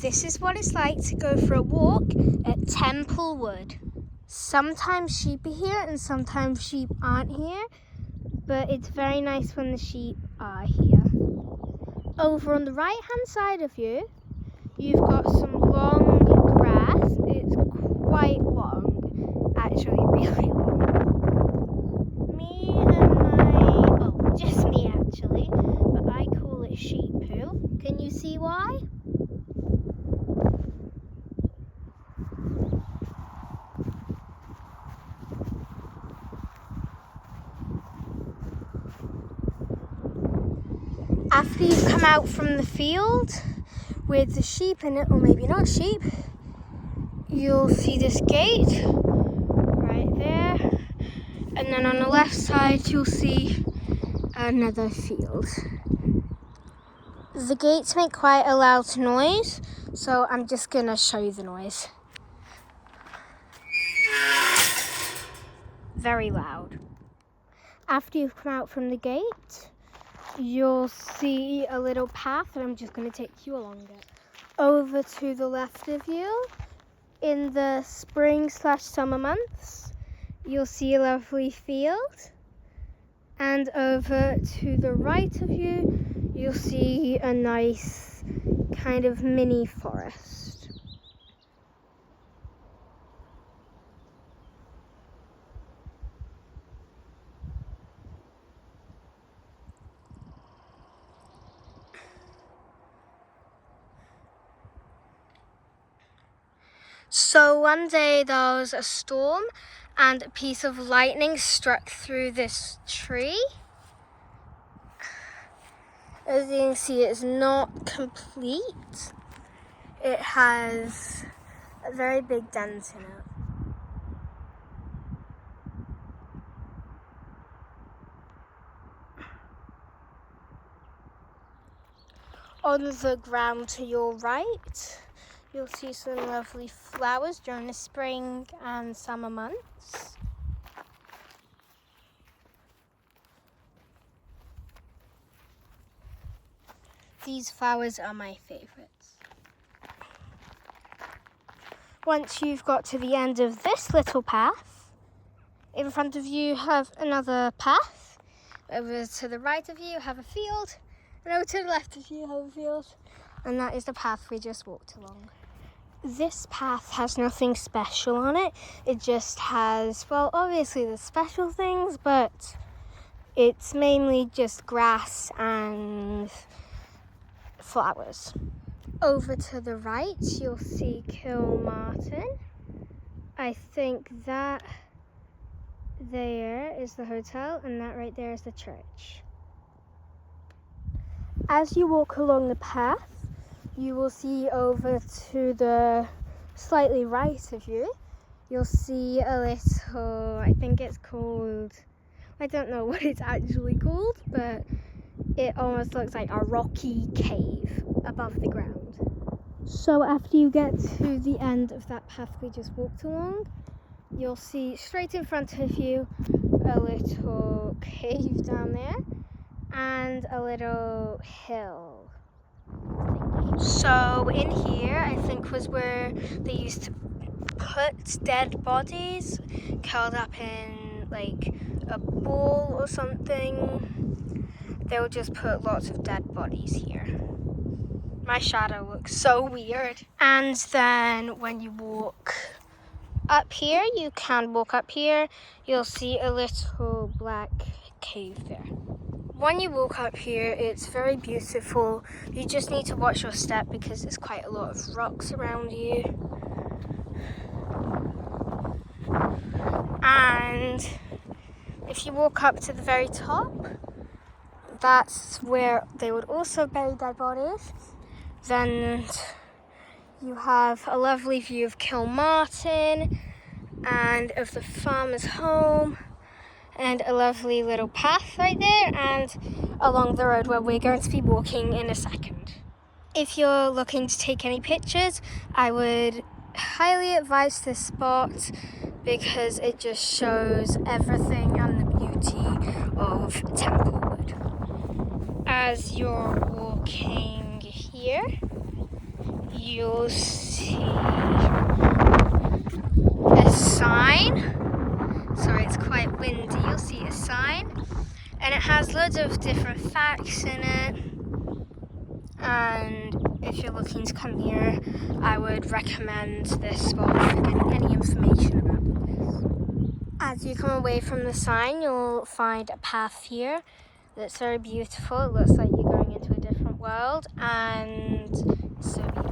This is what it's like to go for a walk at Templewood. Sometimes sheep are here and sometimes sheep aren't here, but it's very nice when the sheep are here. Over on the right hand side of you, you've got some long grass. It's quite long, actually really long. Just me actually, but I call it sheep poo. Can you see why? After you've come out from the field with the sheep in it, or maybe not sheep, you'll see this gate right there, and then on the left side you'll see another field. The gates make quite a loud noise, so I'm just gonna show you the noise. Very loud. After you've come out from the gate, you'll see a little path, and I'm just going to take you along it. Over to the left of you, in the spring/summer months, you'll see a lovely field. And over to the right of you, you'll see a nice kind of mini forest. So one day there was a storm and a piece of lightning struck through this tree. As you can see, it's not complete. It has a very big dent in it. On the ground to your right, you'll see some lovely flowers during the spring and summer months. These flowers are my favourites. Once you've got to the end of this little path, in front of you have another path. Over to the right of you have a field, and over to the left of you have a field. And that is the path we just walked along. This path has nothing special on it. It just has, well, obviously the special things, but it's mainly just grass and flowers. Over to the right, you'll see Kilmartin. I think that there is the hotel, and that right there is the church. As you walk along the path, you will see over to the slightly right of you, you'll see a little, I think it's called, I don't know what it's actually called, but it almost looks like a rocky cave above the ground. So after you get to the end of that path we just walked along, you'll see straight in front of you a little cave down there and a little hill. So in here, I think, was where they used to put dead bodies curled up in like a ball or something. They would just put lots of dead bodies here. My shadow looks so weird. And then when you walk up here, you can walk up here, you'll see a little black cave there. When you walk up here, it's very beautiful. You just need to watch your step because there's quite a lot of rocks around you. And if you walk up to the very top, that's where they would also bury dead bodies. Then you have a lovely view of Kilmartin and of the farmer's home, and a lovely little path right there and along the road where we're going to be walking in a second. If you're looking to take any pictures, I would highly advise this spot because it just shows everything and the beauty of Templewood. As you're walking here, you'll see a sign. Sorry, it's quite windy. You'll see a sign, and it has loads of different facts in it. And if you're looking to come here, I would recommend this spot for getting any information about this. As you come away from the sign, you'll find a path here that's very beautiful. It looks like you're going into a different world, and it's so beautiful.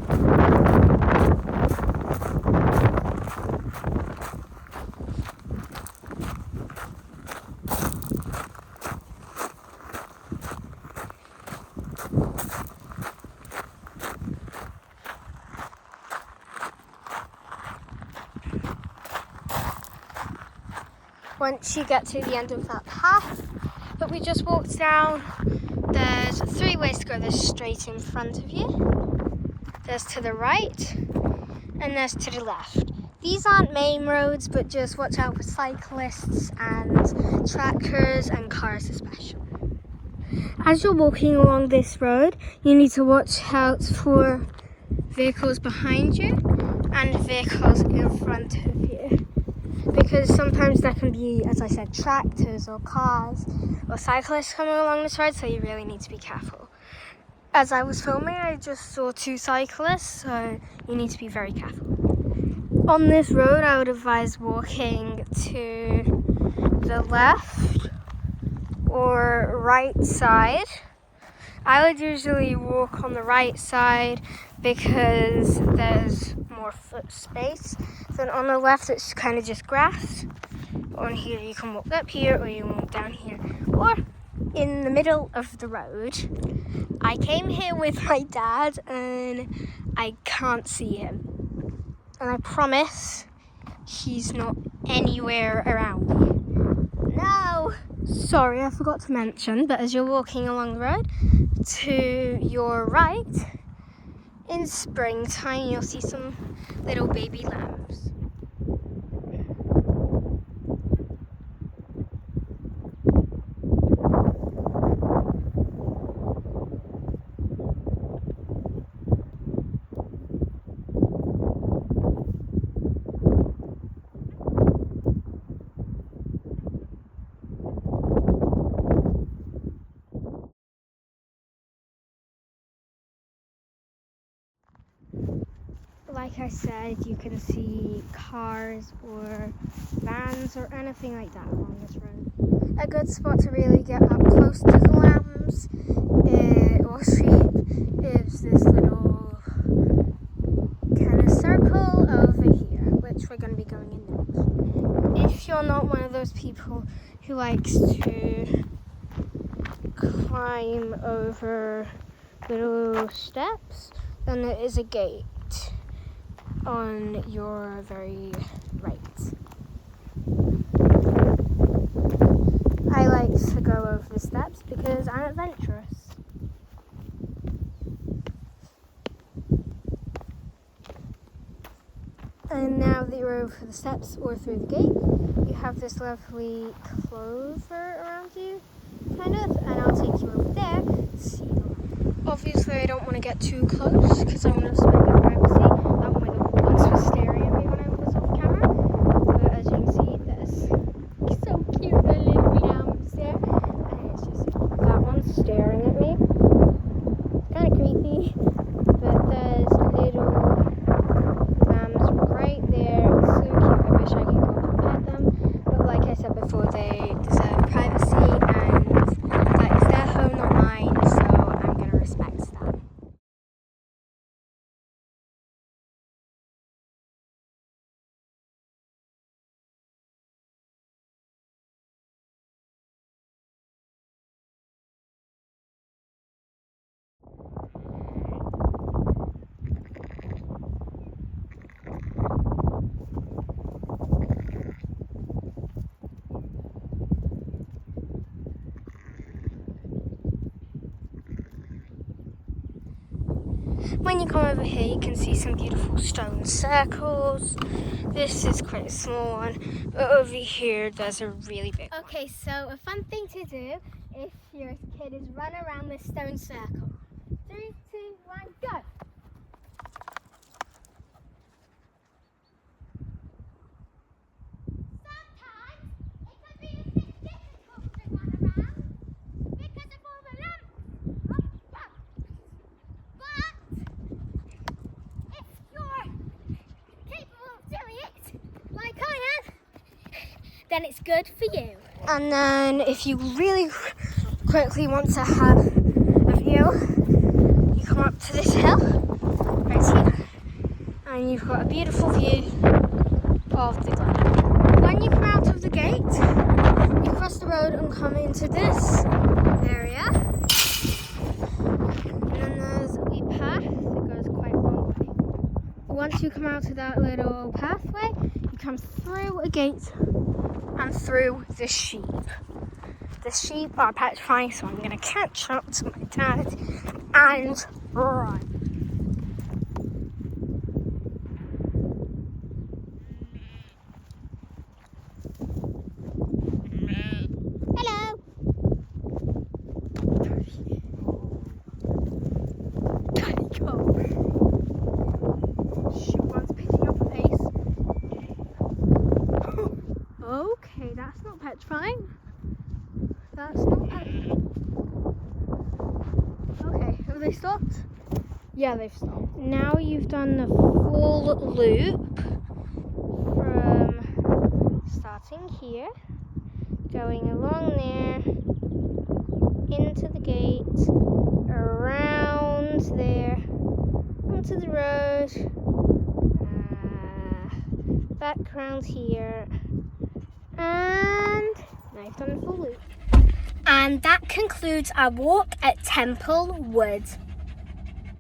Once you get to the end of that path that we just walked down, there's 3 ways to go. There's straight in front of you, there's to the right, and there's to the left. These aren't main roads, but just watch out for cyclists and tractors and cars especially. As you're walking along this road, you need to watch out for vehicles behind you and vehicles in front of you, because sometimes there can be, as I said, tractors or cars or cyclists coming along this road, so you really need to be careful. As I was filming, I just saw 2 cyclists, so you need to be very careful. On this road, I would advise walking to the left or right side. I would usually walk on the right side because there's more foot space. Then on the left, it's kind of just grass. On here, you can walk up here or you can walk down here. Or in the middle of the road. I came here with my dad and I can't see him. And I promise he's not anywhere around me. No! Sorry, I forgot to mention, but as you're walking along the road, to your right, in springtime, you'll see some little baby lambs. Like I said, you can see cars or vans or anything like that along this road. A good spot to really get up close to the lambs or sheep is this little kind of circle over here, which we're going to be going in next. If you're not one of those people who likes to climb over little steps, then there is a gate on your very right. I like to go over the steps because I'm adventurous. And now that you're over the steps or through the gate, you have this lovely clover around you, kind of, and I'll take you over there to see the land. Obviously, I don't want to get too close because I want to respect their privacy. That one with the horse was staring at me when I was off camera. But as you can see, there's so cute, the little lambs there. And it's just that one staring at me. Kind of creepy. But there's little lambs right there. It's so cute. I wish I could go and pet them. But like I said before, they deserve privacy and that is their home, not mine. So I'm going to respect that. When you come over here, you can see some beautiful stone circles. This is quite a small one, but over here there's a really big one. Okay, so a fun thing to do if you're a kid is run around this stone circle. 3, 2, 1, go! then it's good for you. And then if you really quickly want to have a view, you come up to this hill right here, and you've got a beautiful view of the Glen. When you come out of the gate, you cross the road and come into this area, and then there's a wee path that goes quite a long way. Once you come out of that little pathway, you come through a gate and through the sheep. The sheep are petrifying, so I'm going to catch up to my dad and run. Hello. There you go. She wants picking up a pace. Okay, that's not petrifying. That's not petrifying. Okay, have they stopped? Yeah, they've stopped. Now you've done the full loop from starting here, going along there, into the gate, around there, onto the road, back around here, and now you've done the full loop. And that concludes our walk at Temple Wood.